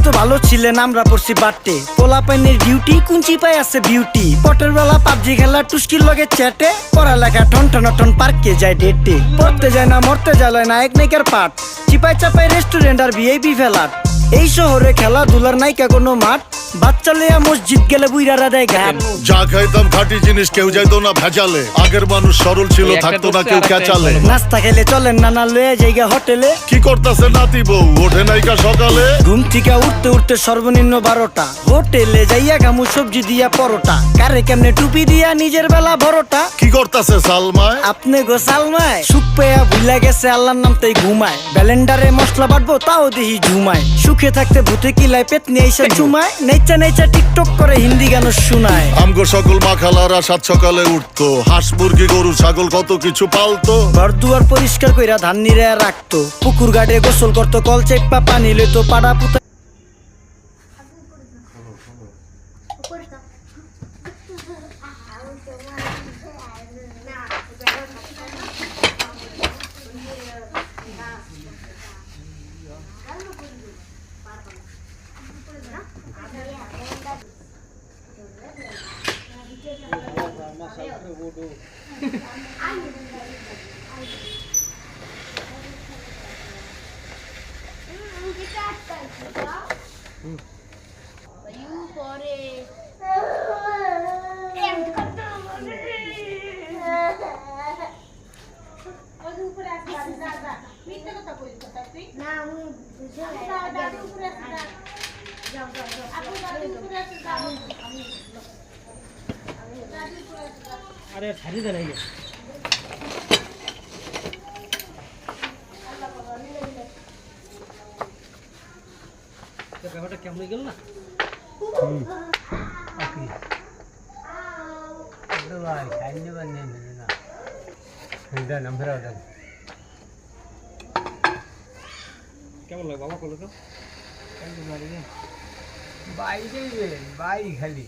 তো ভালো ছিলেন আমরা পড়ছি বাটে পোলা পাইনের ডিউটি কুঞ্চি পাই আছে বিউটি পটের বেলা পাবজি খেলা টুস্কির লগে চ্যাটে পড়ালেখা টন টন টন পার্কে যায় ডেটে পড়তে যায় না মরতে যায় নায়ক নায়িকার পাঠ চিপাই চাপাই রেস্টুরেন্ট আর ভিআইপি ফেলাট এই শহরে খেলাধুলার নাইকা কোনো মাঠ বাচ্চা লইয়া মসজিদ গেলে বুইরারা দেয় ঘাট যা খাইতাম খাঁটি জিনিস কেউ যাইতো না ভেজালে আগের মানুষ সরল ছিল থাকতো না কেউ ক্যাচালে নাস্তা খেলে চলেন নানা লয়ে জায়গা হোটেলে কি করতেছে নাতি বউ ওঠে নাইকা সকালে ঘুম থেকে উঠতে উঠতে সর্বনিম্ন 12টা হোটেলে যাইয়া গামু সবজি দিয়া পরোটা কারে কেমনে টুপি দিয়া নিজের বেলা বড়টা কি করতেছে সালমায় আপনি গো সালমায় সুখ পেয়া ভুলা গেছে আল্লাহর নাম তাই ঘুমায় ব্যালেন্ডারে মশলা বাটবো তাও দেখি ঝুমায় সুখে থাকতে ভূতে কিলায় পেট নিয়ে এসে ঝুমায় নেচা নেচা টিকটক করে হিন্দি গান শোনায় আমগো সকল মাখালারা সাত সকালে উঠতো হাঁস মুরগি গরু ছাগল কত কিছু পালতো ঘর দুয়ার পরিষ্কার কইরা ধান নিরে রাখতো পুকুর ঘাটে গোসল করতো কল চেপা পানি লইতো পাড়া পুতা আরে ছাড়ি দে নাই ব্যাপারটা কেমন গেল না কেমন লাগে বাবা কল তো বাইরে বাই খালি